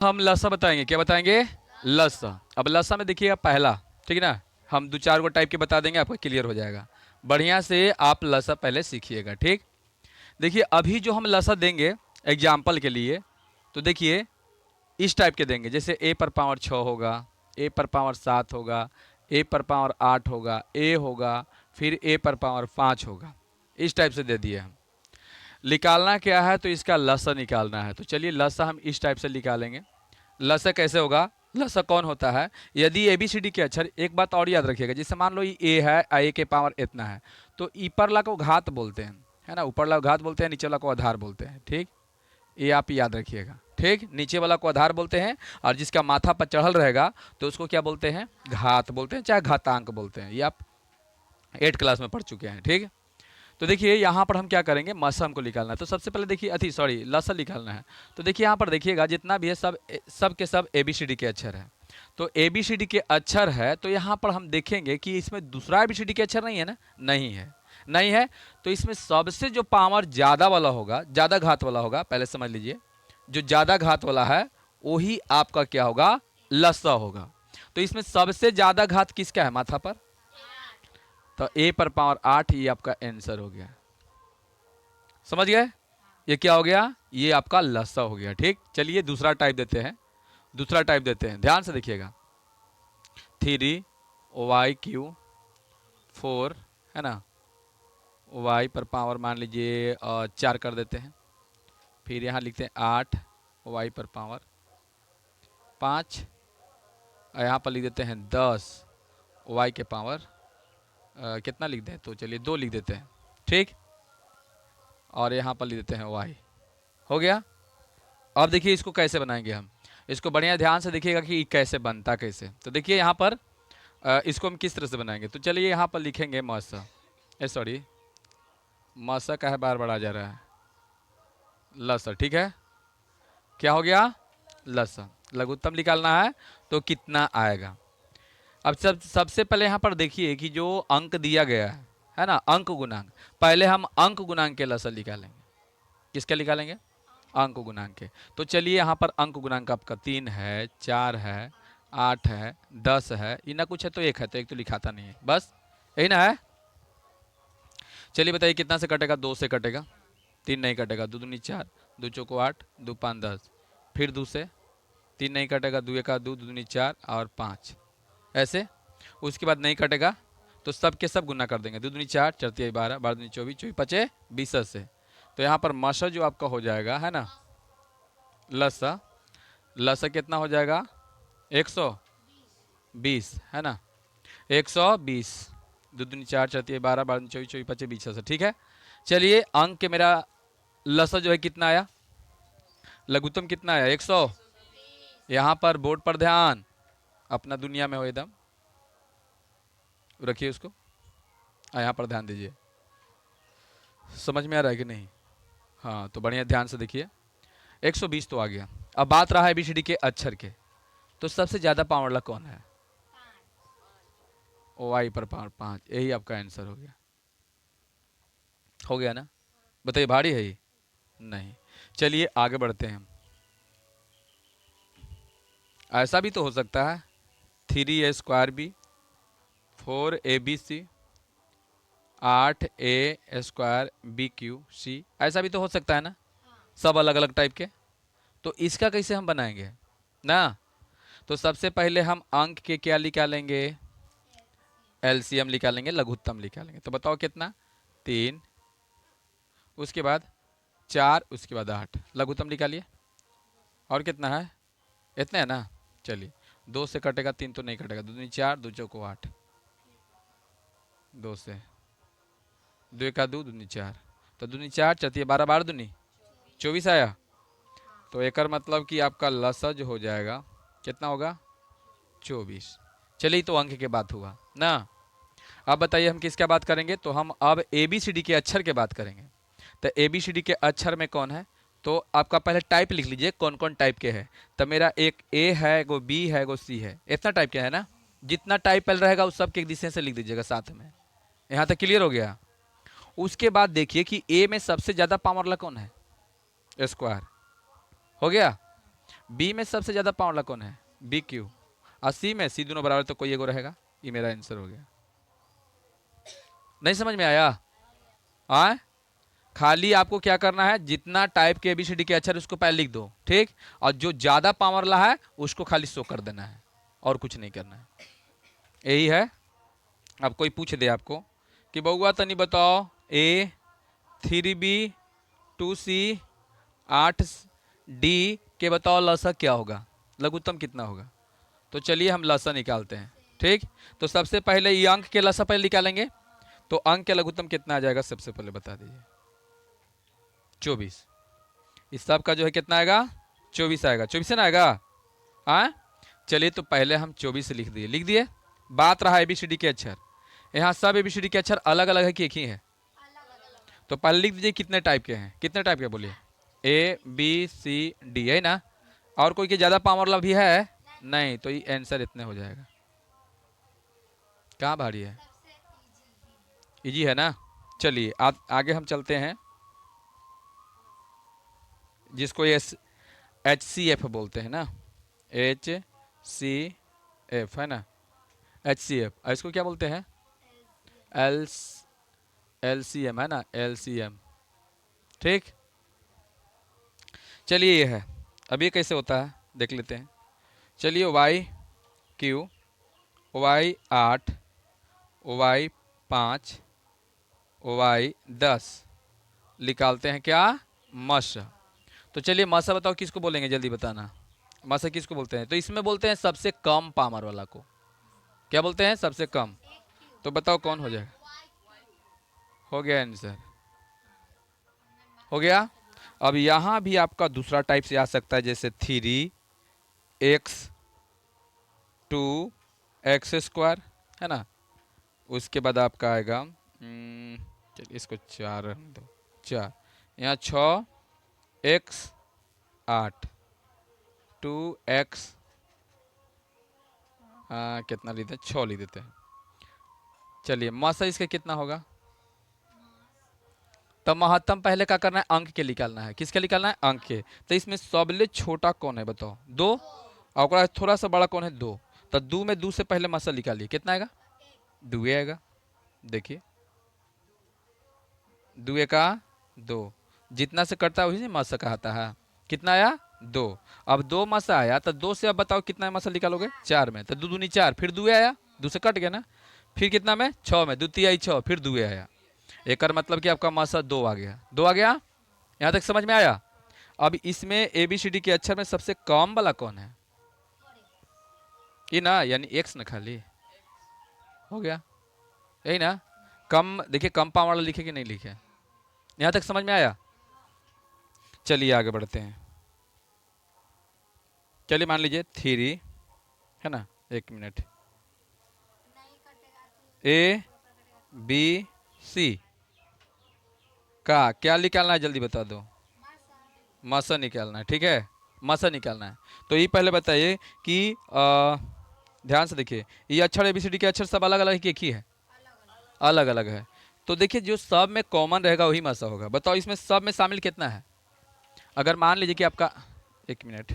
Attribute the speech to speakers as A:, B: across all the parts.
A: हम लसा बताएंगे, क्या बताएंगे? लसा। अब लसा में देखिएगा पहला, ठीक है ना, हम दो चार गो टाइप के बता देंगे, आपको क्लियर हो जाएगा। बढ़िया से आप लसा पहले सीखिएगा, ठीक। देखिए अभी जो हम लसा देंगे एग्जाम्पल के लिए, तो देखिए इस टाइप के देंगे, जैसे ए पर पावर 6 होगा, ए पर पावर 7 होगा, ए पर पावर 8 होगा, ए होगा, फिर ए पर पावर 5 होगा। इस टाइप से दे दिए हम। निकालना क्या है? तो इसका लसा निकालना है। तो चलिए लसा हम इस टाइप से निकालेंगे। लसा कैसे होगा? लसा कौन होता है? यदि ए बी सी डी के अक्षर, एक बात और याद रखिएगा, जैसे मान लो ये ए है, ए के पावर इतना है, तो ऊपरला को घात बोलते हैं, है ना, ऊपरला को घात बोलते हैं, नीचे वाला को आधार बोलते हैं, ठीक। ये आप याद रखिएगा, ठीक। नीचे वाला को आधार बोलते हैं, और जिसका माथा पर चढ़ल रहेगा तो उसको क्या बोलते हैं? घात बोलते हैं, चाहे घातांक बोलते हैं। ये आप 8 क्लास में पढ़ चुके हैं, ठीक। तो देखिए यहाँ पर हम क्या करेंगे, मसा हमको निकालना है। तो सबसे पहले देखिए अथी सॉरी लसा निकालना है। तो देखिए यहाँ पर देखिएगा जितना भी है सब के सब ए बी सी डी के अक्षर है। तो ए बी सी डी के अक्षर है, तो यहाँ पर हम देखेंगे कि इसमें दूसरा ए बी सी डी के अक्षर नहीं है ना, नहीं है, नहीं है। तो इसमें सबसे जो पावर ज़्यादा वाला होगा, ज़्यादा घात वाला होगा, पहले समझ लीजिए, जो ज़्यादा घात वाला है वही आपका क्या होगा? लसा होगा। तो इसमें सबसे ज़्यादा घात किसका है माथा पर? तो ए पर पावर 8, ये आपका आंसर हो गया। समझ गए? ये क्या हो गया? ये आपका लसा हो गया, ठीक। चलिए दूसरा टाइप देते हैं, दूसरा टाइप देते हैं, ध्यान से देखिएगा। 3y3 4 है ना, y पर पावर मान लीजिए 4 कर देते हैं। फिर यहाँ लिखते हैं 8 y पर पावर 5, और यहाँ पर लिख देते हैं 10 y के पावर कितना लिख दें? तो चलिए 2 लिख देते हैं, ठीक। और यहाँ पर लिख देते हैं y। हो गया। अब देखिए इसको कैसे बनाएंगे हम, इसको बढ़िया ध्यान से देखिएगा कि कैसे बनता कैसे। तो देखिए यहाँ पर इसको हम किस तरह से बनाएंगे। तो चलिए यहाँ पर लिखेंगे मसा, सॉरी मसा का है, बार बार आ जा रहा है, लसा, ठीक है। क्या हो गया? लसा। लघुत्तम निकालना है तो कितना आएगा? अब सबसे पहले यहाँ पर देखिए कि जो अंक दिया गया है ना, अंक गुणांक, पहले हम अंक गुणांक के लसा निकालेंगे। किसके निकालेंगे? अंक गुणांक के। तो चलिए यहाँ पर अंक गुणांक आपका 3 है, 4 है, 8 है, 10 है, ये ना कुछ है तो 1 है, तो एक तो लिखाता नहीं है, बस यही ना है। चलिए बताइए कितना से कटेगा? 2 से कटेगा, 3 नहीं कटेगा, 2 दूनी 4, 2 चौको 8, 2 5 10, फिर 2 से 3 नहीं कटेगा, 2 1 2, 2 दूनी 4 और 5, ऐसे। उसके बाद नहीं कटेगा तो सब के सब गुना कर देंगे, 2 दूनी 4, 4 तिया 12, 12 दूनी 24, 24 पचे 20 से। तो यहाँ पर मसा जो आपका हो जाएगा है ना, लसा, लसा कितना हो जाएगा? 120 है ना, 120, 2 दूनी 4, 4 तिया 12, 12 दूनी 24, 24 पचे 20 से, ठीक है। चलिए अंक के मेरा लसा जो है कितना आया? लघुत्तम कितना आया? 100। यहाँ पर बोर्ड पर ध्यान, अपना दुनिया में हो एकदम, रखिए उसको, यहाँ पर ध्यान दीजिए। समझ में आ रहा है कि नहीं? हाँ तो बढ़िया ध्यान से देखिए, 120 तो आ गया। अब बात रहा है एबीसीडी के अक्षर के, तो सबसे ज्यादा पावर वाला कौन है? ओ आई पर पावर 5, यही आपका आंसर हो गया। हो गया ना? बताइए भारी है ये? नहीं। चलिए आगे बढ़ते हैं। ऐसा भी तो हो सकता है 3a² 4abc 8a² ऐसा भी तो हो सकता है ना, सब अलग अलग टाइप के। तो इसका कैसे हम बनाएंगे ना? तो सबसे पहले हम अंक के क्या निकालेंगे? एलसीएम निकालेंगे, लघुत्तम निकालेंगे। तो बताओ कितना? 3, उसके बाद 4, उसके बाद 8, लघुत्तम निकालिए। और कितना है? इतना है ना। चलिए 2 से कटेगा, 3 तो नहीं कटेगा, 2 दूनी 4, 2 चौको 8, 2 से 2 1 2, 2 दूनी 4, तो दूनी 4, 4 12, 12 दूनी 24 आया। तो एक मतलब कि आपका लसा जो हो जाएगा कितना होगा? 24। चलिए तो अंक के बात हुआ ना। अब बताइए हम किसका बात करेंगे? तो हम अब ए बी सी डी के अक्षर के बात करेंगे। तो ए बी सी डी के अक्षर में कौन है? तो आपका पहले टाइप लिख लीजिए कौन कौन टाइप के हैं। तो मेरा एक ए है, एगो बी है, एगो सी है, इतना टाइप के है ना। जितना टाइप पहले रहेगा उस सब के एक दिशा से लिख दीजिएगा साथ में। यहाँ तक क्लियर हो गया? उसके बाद देखिए कि ए में सबसे ज्यादा पावर वाला कौन है? स्क्वायर। हो गया। बी में सबसे ज्यादा पावर वाला कौन है? B Q. और सी में, सी दोनों बराबर तो कोई एगो रहेगा। ये मेरा आंसर हो गया। नहीं समझ में आया? हाँ, खाली आपको क्या करना है, जितना टाइप के एबीसीडी के अक्षर उसको पहले लिख दो, ठीक। और जो ज्यादा पावर वाला है उसको खाली शो कर देना है, और कुछ नहीं करना है। यही है। अब कोई पूछ दे आपको कि बउआ तनी बताओ, ए 3B 2C 8D के बताओ लसा क्या होगा, लघुत्तम कितना होगा। तो चलिए हम लसा निकालते हैं, ठीक। तो सबसे पहले ये अंक के लसा पहले निकालेंगे। तो अंक के लघुत्तम कितना आ जाएगा, सबसे पहले बता दीजिए। 24। इस सब का जो है कितना आएगा, 24 आएगा। 24 से ना आएगा? हाँ, चलिए तो पहले हम 24 लिख दिए। लिख दिए। बात रहा एबीसीडी के अक्षर। यहाँ सब एबीसीडी के अक्षर अलग अलग है कि एक ही है? तो पहले लिख दीजिए कितने टाइप के हैं। कितने टाइप के बोलिए? ABCD है ना। और कोई के ज्यादा पावर वाला भी है? नहीं। तो ये आंसर इतने हो जाएगा। कहाँ भारी है? इजी है ना। चलिए आगे हम चलते हैं, जिसको HCF बोलते हैं ना। HCF है ना। HCF, इसको क्या बोलते हैं? एल LCM है ना, LCM, ठीक। चलिए ये है। अब ये कैसे होता है देख लेते हैं। चलिए YQ Y8 Y5 Y10 निकालते हैं क्या, मस। तो चलिए मसा बताओ किसको बोलेंगे, जल्दी बताना। मसा किसको बोलते हैं? तो इसमें बोलते हैं सबसे कम पावर वाला को। क्या बोलते हैं? सबसे कम। तो बताओ कौन हो जाएगा? हो गया आंसर, हो गया। अब यहां भी आपका दूसरा टाइप से आ सकता है, जैसे 3x2 है ना। उसके बाद आपका आएगा, चलिए इसको 4 रहने दो, 4। यहाँ 6x8 2x, कितना लिख देते हैं, 6 लिख देते हैं। चलिए मासा इसका कितना होगा? तो महत्तम पहले क्या करना है, अंक के निकालना है। किसके निकालना है? अंक के। तो इसमें सबले छोटा कौन है बताओ? 2। और थोड़ा सा बड़ा कौन है? 2। तो 2 में 2 से पहले मसा निकालिए, कितना आएगा? 2 आएगा। देखिए 2 का 2, जितना से कटता है वही से मसा कहता है। कितना आया? 2। अब 2 मसा आया, तो 2 से अब बताओ कितना मसा निकालोगे? 4 में। तो 2 दूनी 4, फिर 2 आया, 2 से कट गया ना। फिर कितना में? 6 में, 2 तिहाई 6, फिर 2 आया। एक मतलब कि आपका मासा 2 आ गया। 2 आ गया, यहाँ तक समझ में आया? अब इसमें एबीसीडी के अक्षर में सबसे कम वाला कौन है? ये ना, यानी एक्स ना, खाली हो गया, यही ना। कम, देखिए कम पावर वाला लिखे कि नहीं लिखे? यहाँ तक समझ में आया? चलिए आगे बढ़ते हैं। चलिए मान लीजिए 3 है ना, 1 मिनट, ABC का क्या निकालना है, जल्दी बता दो। मसा निकालना है, ठीक है। मसा निकालना है। तो ये पहले बताइए कि ध्यान से देखिए, ये अक्षर एबीसीडी के अक्षर सब अलग अलग है कि एक ही है? अलग अलग है। तो देखिए जो सब में कॉमन रहेगा वही मसा होगा। बताओ इसमें सब में शामिल कितना है? अगर मान लीजिए कि आपका, 1 मिनट,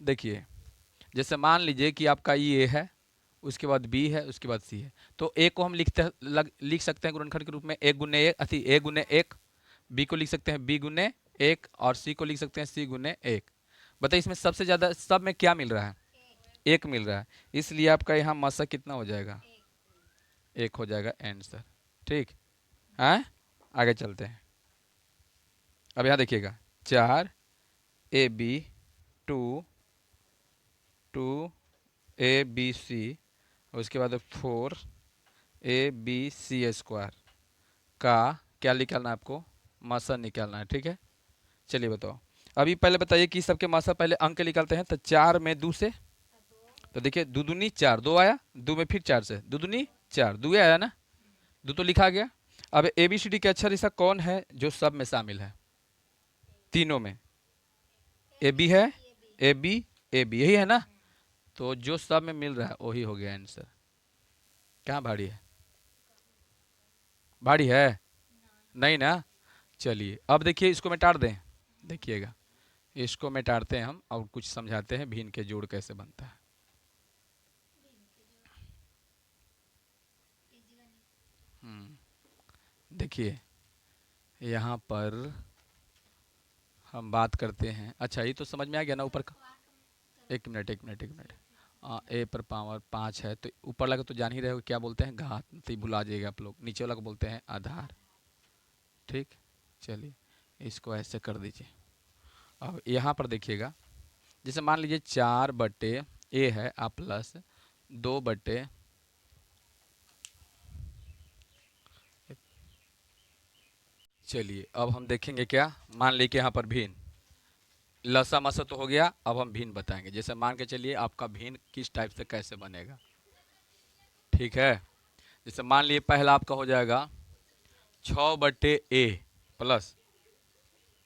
A: देखिए जैसे मान लीजिए कि आपका ये है, उसके बाद बी है, उसके बाद सी है। तो ए को हम लिख सकते हैं गुणनखंड के रूप में 1 गुने 1, अति 1 गुने 1। बी को लिख सकते हैं बी गुने 1, और सी को लिख सकते हैं सी गुने 1। बताइए इसमें सबसे ज्यादा सब में क्या मिल रहा है? 1 मिल रहा है। इसलिए आपका यहाँ मसा कितना हो जाएगा? 1 हो जाएगा आंसर, ठीक है। आगे चलते हैं। अब यहाँ देखिएगा 4AB 2 2ABC, उसके बाद 4ABC² का क्या निकालना है आपको? मासा निकालना है, ठीक है। चलिए बताओ। अभी पहले बताइए कि सबके मासा पहले अंक निकालते हैं। तो 4 में 2 से, तो देखिए 2 दूनी 4, 2 आया, 2 में फिर 4 से, 2 दूनी 4, 2 आया ना, 2 तो लिखा गया। अब एबीसीडी के अक्षर ऐसा कौन है जो सब में शामिल है? तीनों में ए बी है, ए बी यही है ना। तो जो सब में मिल रहा है वही हो गया आंसर। कहाँ भारी है? भारी है नहीं ना। चलिए अब देखिए इसको मिटा दें, देखिएगा इसको मिटाते हैं हम और कुछ समझाते हैं भिन्न के जोड़ कैसे बनता है। देखिए यहाँ पर हम बात करते हैं, अच्छा ये तो समझ में आ गया ना ऊपर का। एक मिनट एक मिनट एक मिनट। ए पर पावर 5 है तो ऊपर वाला को तो जान ही रहे हो क्या बोलते हैं, घात, तो ये भुला जाइएगा आप लोग। नीचे वाला को बोलते हैं आधार, ठीक। चलिए इसको ऐसे कर दीजिए। अब यहाँ पर देखिएगा, जैसे मान लीजिए 4/, ए है आप प्लस 2/, चलिए अब हम देखेंगे क्या, मान लीजिए यहाँ पर भिन्न लसा मसा तो हो गया, अब हम भिन्न बताएंगे। जैसे मान के चलिए आपका भिन्न किस टाइप से कैसे बनेगा, ठीक है। जैसे मान लीजिए पहला आपका हो जाएगा 6/a प्लस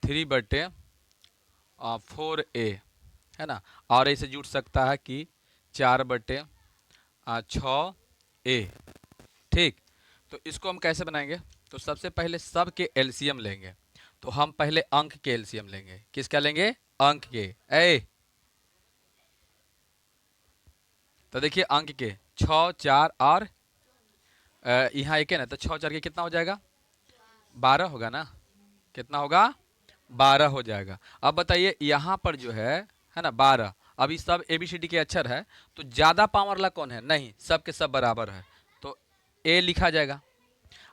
A: 3/4a, है ना। और ऐसे जुड़ सकता है कि 4/6a, ठीक। तो इसको हम कैसे बनाएंगे, तो सबसे पहले सब के एलसीएम लेंगे। तो हम पहले अंक के एलसीएम लेंगे। किसका लेंगे, अंक के। तो देखिए अंक के 6 4 और यहाँ एक है ना, तो 6 4 के कितना हो जाएगा, 12 होगा ना। कितना होगा, 12 हो जाएगा। अब बताइए यहाँ पर जो है ना 12। अभी सब ABCD के अक्षर है तो ज्यादा पावर वाला कौन है, नहीं, सब के सब बराबर है तो ए लिखा जाएगा।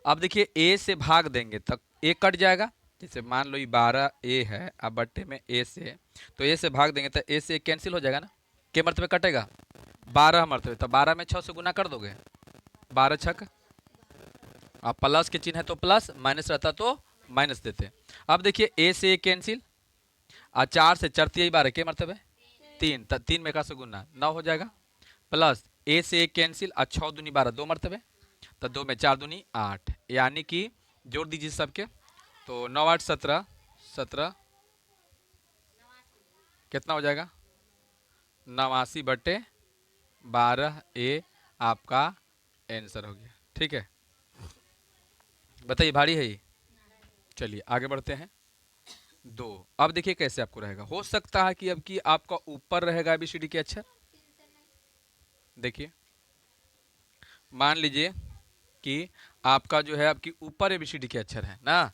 A: अब देखिए ए से भाग देंगे तब ए कट जाएगा। जैसे मान लो ये 12a है, अब बट्टे में ए से, तो ए से भाग देंगे तो ए से कैंसिल हो जाएगा ना। के मरतबे कटेगा, 12 मरतबे, तो 12 में 6 से गुना कर दोगे, 12 छक। अब प्लस के चिन्ह है तो प्लस, माइनस रहता तो माइनस देते। अब देखिए ए से कैंसिल, और 4 से 4 3 12 के मरतबे 3, 3 में का से गुना 9 हो जाएगा। प्लस ए से कैंसिल, और 6 दूनी 12 2 मरतबे, तो 2 में 4 दूनी 8, यानी कि जोड़ दीजिए सबके, तो 9 8 17, 17 कितना हो जाएगा, 89/12a आपका आंसर हो गया, ठीक है। बताइए भारी है ये। चलिए आगे बढ़ते हैं। 2, अब देखिए कैसे आपको रहेगा। हो सकता है कि अब की आपका ऊपर रहेगा ABCD के अक्षर। देखिए मान लीजिए कि आपका जो है आपकी ऊपर ABCD के अक्षर है ना,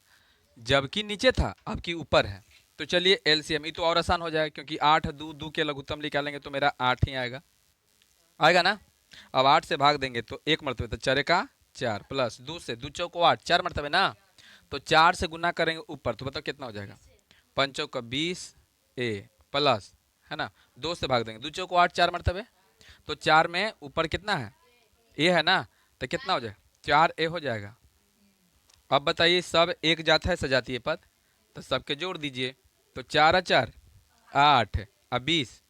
A: जबकि नीचे था आपकी ऊपर है। तो चलिए एलसीएम, ये तो और आसान हो जाएगा क्योंकि 8 दो दो के लघुत्तम निकालेंगे तो मेरा 8 ही आएगा, आएगा ना। अब 8 से भाग देंगे तो 1 मरतबे, तो 4 का 4, प्लस 2 से 2 चौको 8, 4 मरतबे ना, तो 4 से गुना करेंगे ऊपर, तो बताओ कितना हो जाएगा, 5 चौका 20a प्लस, है ना, 2 से भाग देंगे 2 चौको 8, 4 मरतबे, तो 4 में ऊपर कितना है, ए है ना, तो कितना हो जाएगा, 4a हो जाएगा। अब बताइए सब एक जाता है सजाती है पद, तो सबके जोड़ दीजिए, तो 4 4 8, अब 20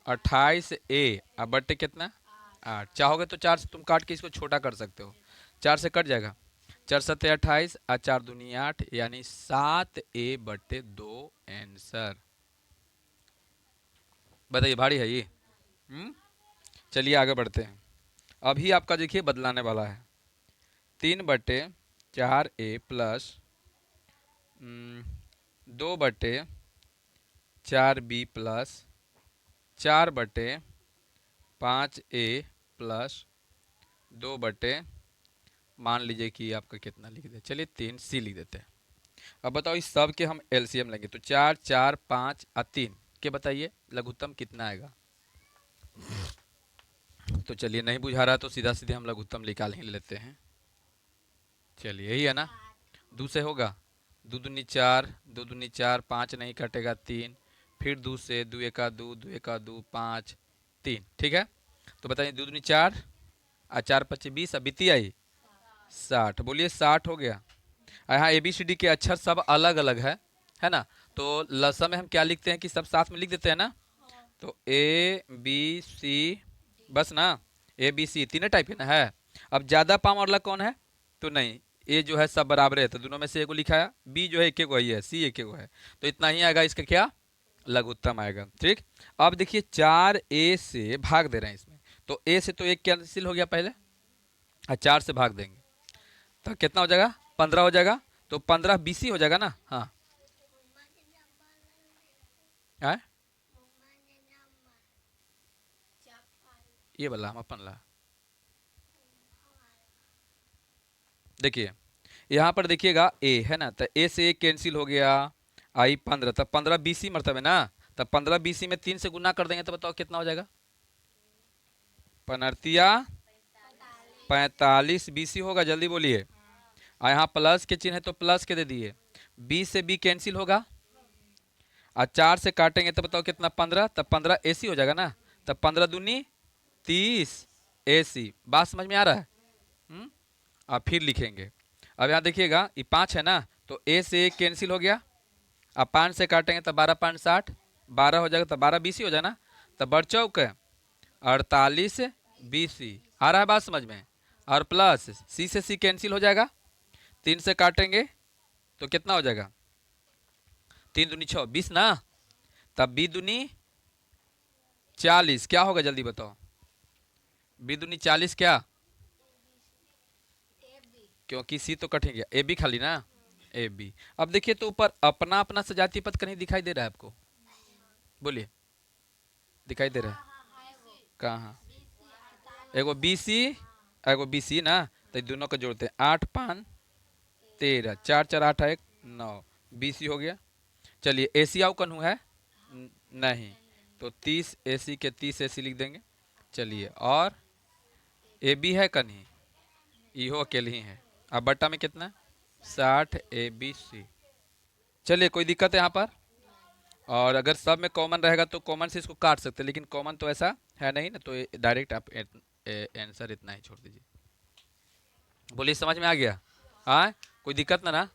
A: 28a, अब बट्टे कितना 8। चाहोगे तो 4 से तुम काट के इसको छोटा कर सकते हो, 4 से कट जाएगा, 4 7 28 और 4 दूनी 8, यानी 7a/2 आंसर। बताइए भारी है ये। चलिए आगे बढ़ते हैं। अभी आपका देखिए बदलाने वाला है, 3/4a plus 2/4b plus 4/5a plus 2/ मान लीजिए कि आपका कितना लिख दे, चलिए 3c लिख देते हैं। अब बताओ इस सब के हम एलसीएम लेंगे, तो 4 4 5 और 3 के बताइए लघुत्तम कितना आएगा। तो चलिए नहीं बुझा रहा तो सीधा सीधे हम लघुत्तम निकाल ही लेते हैं। चलिए यही है ना, 2 से होगा, 2 दूनी 4, 2 दूनी 4, 5 नहीं कटेगा 3, फिर 2 से 2 एका 2, 2 एका 2, 5 3, ठीक है। तो बताइए 2 दूनी 4 और 4 5 20, अब बीती आई 60, बोलिए 60 हो गया। यहाँ ABCD के अक्षर सब अलग अलग है ना, तो लसा में हम क्या लिखते हैं कि सब साथ में लिख देते हैं ना, तो ABC बस ना, ABC तीनों टाइप है ना है। अब ज्यादा पाम वाला कौन है, तो नहीं, ए जो है सब बराबर है तो दोनों में से एक को लिखा है, बी जो है एक ही है, सी एक है, तो इतना ही आएगा इसका क्या, लघुत्तम आएगा, ठीक। अब देखिए 4a से भाग दे रहे हैं इसमें, तो a से तो एक कैंसिल हो गया पहले, और 4 से भाग देंगे तो कितना हो जाएगा, 15 हो जाएगा। तो 15 बीसी हो जाएगा ना। हाँ है ये वाला हम अपन ला। देखिए यहाँ पर देखिएगा ए है ना, तो ए से ए कैंसिल हो गया, आई 15, तब 15 बीसी मतलब है ना, तब 15 बीसी में 3 से गुना कर देंगे तो बताओ कितना हो जाएगा। पनरतिया 45 बीसी होगा, जल्दी बोलिए। और यहाँ प्लस के चिन्ह है तो प्लस के दे दिए, बी से बी कैंसिल होगा, और 4 से काटेंगे तो बताओ कितना 15, तब 15 एसी हो जाएगा ना, तब 15 दूनी 30 एसी। बात समझ में आ रहा है। अब फिर लिखेंगे। अब यहाँ देखिएगा ये 5 है ना, तो ए से एक कैंसिल हो गया, अब 5 से काटेंगे तो 12 5 60, 12 हो जाएगा, तो 12 बीसी हो जाए ना, तो बढ़ चौक 48 बीसी। आ रहा है बात समझ में। और प्लस सी से सी कैंसिल हो जाएगा, 3 से काटेंगे तो कितना हो जाएगा, 3 दूनी 6 20 ना, तब बी दूनी 40 क्या होगा जल्दी बताओ, बी दूनी 40 क्या, क्योंकि सी तो कटेंगे, ए बी खाली ना, ए बी। अब देखिए तो ऊपर अपना अपना सजातीय पद कहीं दिखाई दे रहा है आपको, बोलिए दिखाई दे रहा है कहाँ, एगो बी सी एगो बी सी ना, तो दोनों को जोड़ते हैं, 8 5 13, 4 4 8 1 9, बी सी हो गया। चलिए एशियाऊ कन्हू है नहीं, तो 30 एसी के 30 एसी लिख देंगे। चलिए और ए बी है कन्ही, इहो अकेले ही है। अब बट्टा में कितना 60 ए बी सी। चलिए कोई दिक्कत है यहाँ पर, और अगर सब में कॉमन रहेगा तो कॉमन से इसको काट सकते हैं, लेकिन कॉमन तो ऐसा है नहीं ना, तो डायरेक्ट आप आंसर इतना ही छोड़ दीजिए। बोलिए समझ में आ गया। हाँ कोई दिक्कत ना ना।